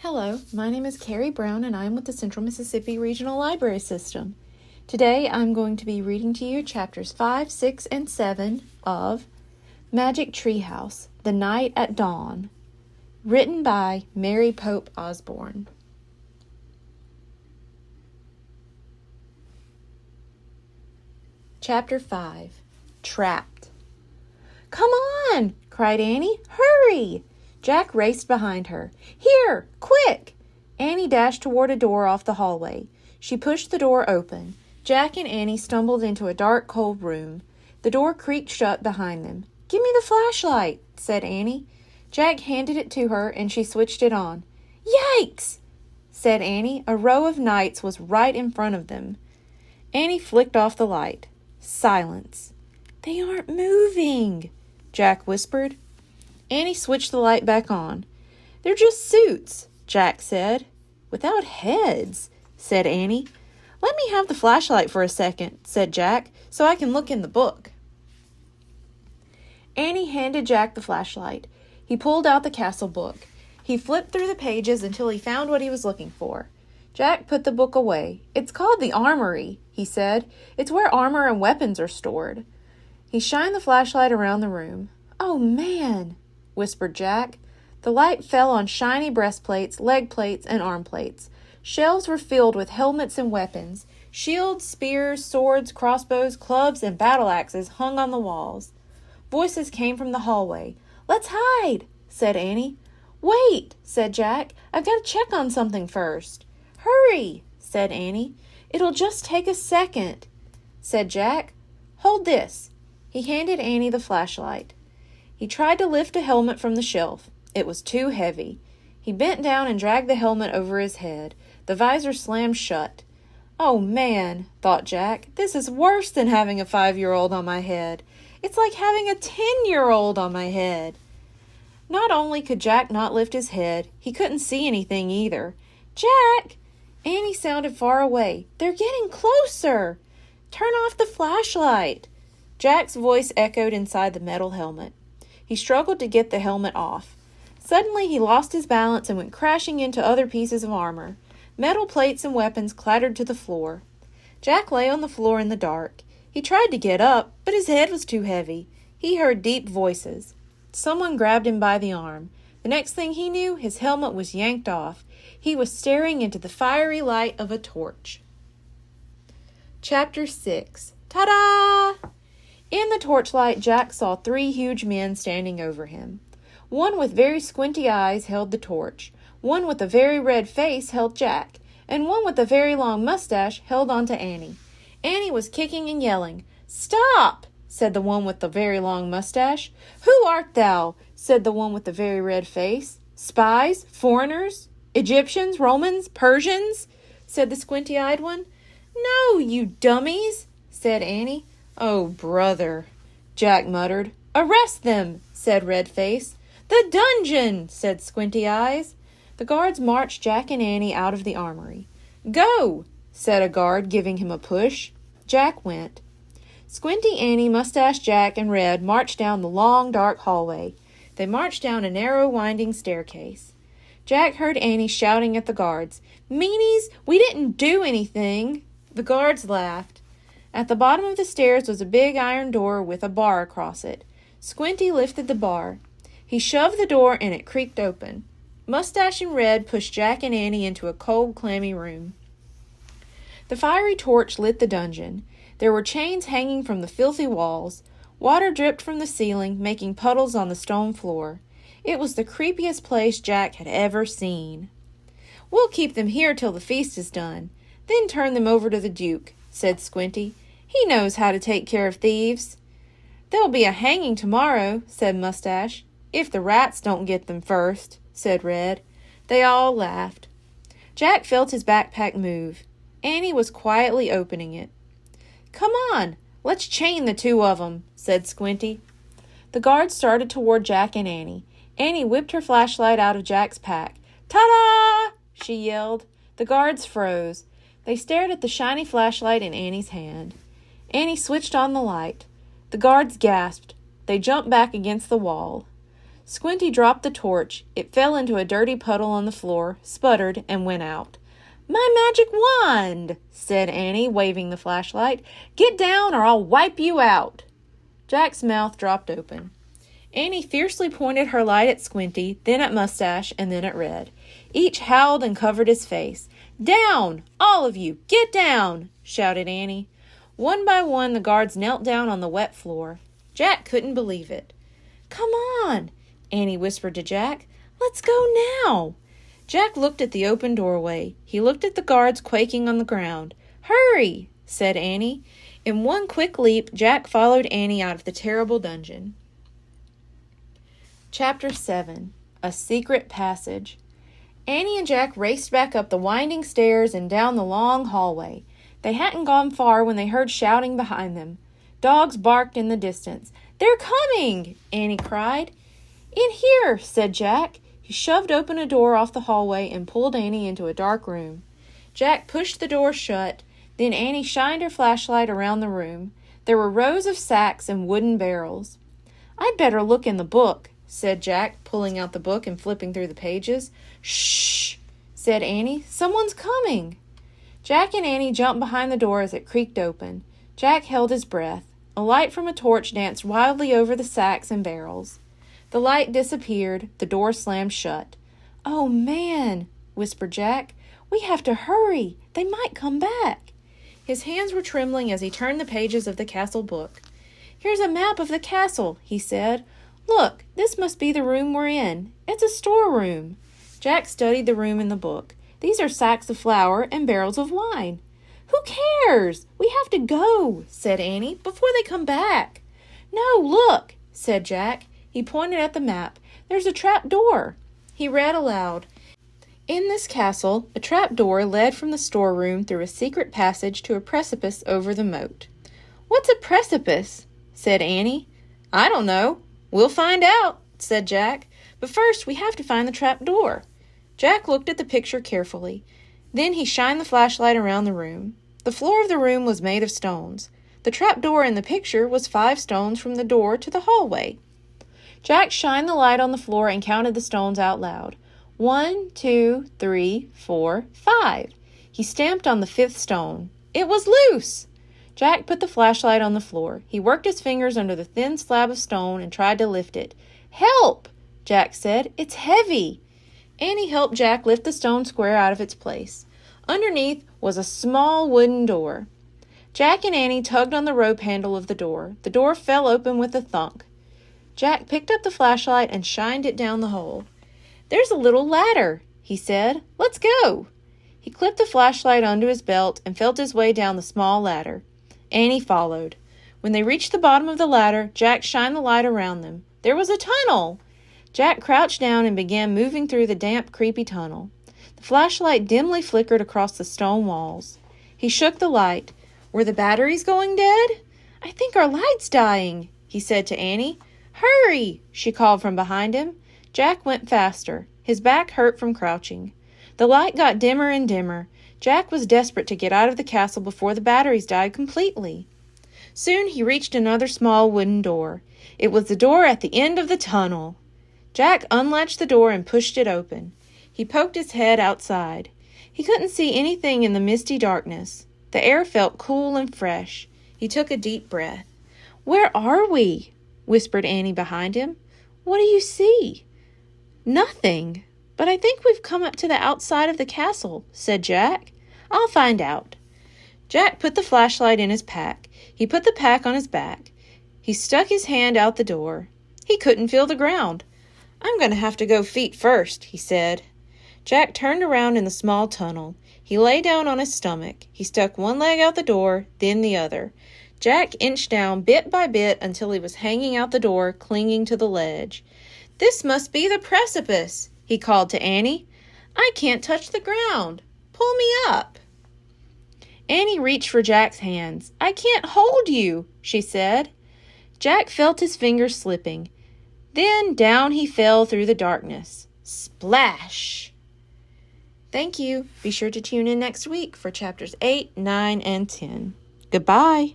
Hello, my name is Carrie Brown and I am with the Central Mississippi Regional Library System. Today I'm going to be reading to you chapters 5, 6, and 7 of Magic Treehouse, The Night at Dawn, written by Mary Pope Osbourne. Chapter 5, Trapped. "Come on!" cried Annie. "Hurry!" Jack raced behind her. "Here! Quick!" Annie dashed toward a door off the hallway. She pushed the door open. Jack and Annie stumbled into a dark, cold room. The door creaked shut behind them. "Give me the flashlight," said Annie. Jack handed it to her, and she switched it on. "Yikes!" said Annie. A row of knights was right in front of them. Annie flicked off the light. Silence. "They aren't moving," Jack whispered. Annie switched the light back on. "They're just suits," Jack said. "Without heads," said Annie. "Let me have the flashlight for a second," said Jack, "so I can look in the book." Annie handed Jack the flashlight. He pulled out the castle book. He flipped through the pages until he found what he was looking for. Jack put the book away. "It's called the Armory," he said. "It's where armor and weapons are stored." He shined the flashlight around the room. "Oh, man," whispered Jack. The light fell on shiny breastplates, leg plates, and arm plates. Shelves were filled with helmets and weapons. Shields, spears, swords, crossbows, clubs, and battle axes hung on the walls. Voices came from the hallway. "Let's hide," said Annie. "Wait," said Jack. "I've got to check on something first." "Hurry," said Annie. "It'll just take a second," said Jack. "Hold this." He handed Annie the flashlight. He tried to lift a helmet from the shelf. It was too heavy. He bent down and dragged the helmet over his head. The visor slammed shut. "Oh, man," thought Jack, "this is worse than having a 5-year-old on my head. It's like having a 10-year-old on my head." Not only could Jack not lift his head, he couldn't see anything either. "Jack!" Annie sounded far away. "They're getting closer. Turn off the flashlight." Jack's voice echoed inside the metal helmet. He struggled to get the helmet off. Suddenly he lost his balance and went crashing into other pieces of armor. Metal plates and weapons clattered to the floor. Jack lay on the floor in the dark. He tried to get up, but his head was too heavy. He heard deep voices. Someone grabbed him by the arm. The next thing he knew, his helmet was yanked off. He was staring into the fiery light of a torch. Chapter 6. Ta-da! In the torchlight, Jack saw 3 huge men standing over him. One with very squinty eyes held the torch. One with a very red face held Jack, and one with a very long mustache held on to Annie. Annie was kicking and yelling. "Stop!" said the one with the very long mustache. "Who art thou?" said the one with the very red face. "Spies? Foreigners? Egyptians? Romans? Persians?" said the squinty-eyed one. "No, you dummies," said Annie. "Oh, brother," Jack muttered. "Arrest them," said Red Face. "The dungeon," said Squinty Eyes. The guards marched Jack and Annie out of the armory. "Go," said a guard, giving him a push. Jack went. Squinty, Annie, Mustache Jack, and Red marched down the long, dark hallway. They marched down a narrow, winding staircase. Jack heard Annie shouting at the guards. "Meanies, we didn't do anything." The guards laughed. At the bottom of the stairs was a big iron door with a bar across it. Squinty lifted the bar. He shoved the door and it creaked open. Mustache and Red pushed Jack and Annie into a cold, clammy room. The fiery torch lit the dungeon. There were chains hanging from the filthy walls. Water dripped from the ceiling, making puddles on the stone floor. It was the creepiest place Jack had ever seen. "We'll keep them here till the feast is done, then turn them over to the Duke," said Squinty. "He knows how to take care of thieves." "There'll be a hanging tomorrow," said Mustache. "If the rats don't get them first," said Red. They all laughed. Jack felt his backpack move. Annie was quietly opening it. "Come on, let's chain the 2 of 'em," said Squinty. The guards started toward Jack and Annie. Annie whipped her flashlight out of Jack's pack. "Ta-da!" she yelled. The guards froze. They stared at the shiny flashlight in Annie's hand. Annie switched on the light. The guards gasped. They jumped back against the wall. Squinty dropped the torch. It fell into a dirty puddle on the floor, sputtered, and went out. "My magic wand," said Annie, waving the flashlight. "Get down or I'll wipe you out." Jack's mouth dropped open. Annie fiercely pointed her light at Squinty, then at Mustache, and then at Red. Each howled and covered his face. "Down! All of you! Get down!" shouted Annie. One by one, the guards knelt down on the wet floor. Jack couldn't believe it. "Come on," Annie whispered to Jack. "Let's go now." Jack looked at the open doorway. He looked at the guards quaking on the ground. "Hurry," said Annie. In one quick leap, Jack followed Annie out of the terrible dungeon. Chapter 7. A Secret Passage. Annie and Jack raced back up the winding stairs and down the long hallway. They hadn't gone far when they heard shouting behind them. Dogs barked in the distance. "They're coming!" Annie cried. "In here," said Jack. He shoved open a door off the hallway and pulled Annie into a dark room. Jack pushed the door shut. Then Annie shined her flashlight around the room. There were rows of sacks and wooden barrels. "I'd better look in the book," said Jack, pulling out the book and flipping through the pages. "Shh," said Annie. "Someone's coming." Jack and Annie jumped behind the door as it creaked open. Jack held his breath. A light from a torch danced wildly over the sacks and barrels. The light disappeared. The door slammed shut. "Oh, man," whispered Jack. "We have to hurry. They might come back." His hands were trembling as he turned the pages of the castle book. "Here's a map of the castle," he said. "Look, this must be the room we're in. It's a storeroom." Jack studied the room in the book. "These are sacks of flour and barrels of wine." "Who cares? We have to go," said Annie, "before they come back." "No, look," said Jack. He pointed at the map. "There's a trap door." He read aloud. "In this castle, a trap door led from the storeroom through a secret passage to a precipice over the moat." "What's a precipice?" said Annie. "I don't know. We'll find out," said Jack. "But first we have to find the trap door." Jack looked at the picture carefully. Then he shined the flashlight around the room. The floor of the room was made of stones. The trap door in the picture was 5 stones from the door to the hallway. Jack shined the light on the floor and counted the stones out loud. 1, 2, 3, 4, 5. He stamped on the 5th stone. It was loose! Jack put the flashlight on the floor. He worked his fingers under the thin slab of stone and tried to lift it. "Help!" Jack said. "It's heavy." Annie helped Jack lift the stone square out of its place. Underneath was a small wooden door. Jack and Annie tugged on the rope handle of the door. The door fell open with a thunk. Jack picked up the flashlight and shined it down the hole. "There's a little ladder," he said. "Let's go." He clipped the flashlight onto his belt and felt his way down the small ladder. Annie followed. When they reached the bottom of the ladder, Jack shined the light around them. There was a tunnel! Jack crouched down and began moving through the damp, creepy tunnel. The flashlight dimly flickered across the stone walls. He shook the light. "Were the batteries going dead?" "I think our light's dying," he said to Annie. "Hurry!" she called from behind him. Jack went faster. His back hurt from crouching. The light got dimmer and dimmer. Jack was desperate to get out of the castle before the batteries died completely. Soon he reached another small wooden door. It was the door at the end of the tunnel. Jack unlatched the door and pushed it open. He poked his head outside. He couldn't see anything in the misty darkness. The air felt cool and fresh. He took a deep breath. "Where are we?" whispered Annie behind him. "What do you see?" "Nothing. But I think we've come up to the outside of the castle," said Jack. "I'll find out." Jack put the flashlight in his pack. He put the pack on his back. He stuck his hand out the door. He couldn't feel the ground. "I'm going to have to go feet first," he said. Jack turned around in the small tunnel. He lay down on his stomach. He stuck one leg out the door, then the other. Jack inched down bit by bit until he was hanging out the door, clinging to the ledge. "This must be the precipice," he called to Annie. "I can't touch the ground. Pull me up." Annie reached for Jack's hands. "I can't hold you," she said. Jack felt his fingers slipping. Then down he fell through the darkness. Splash! Thank you. Be sure to tune in next week for chapters 8, 9, and 10. Goodbye.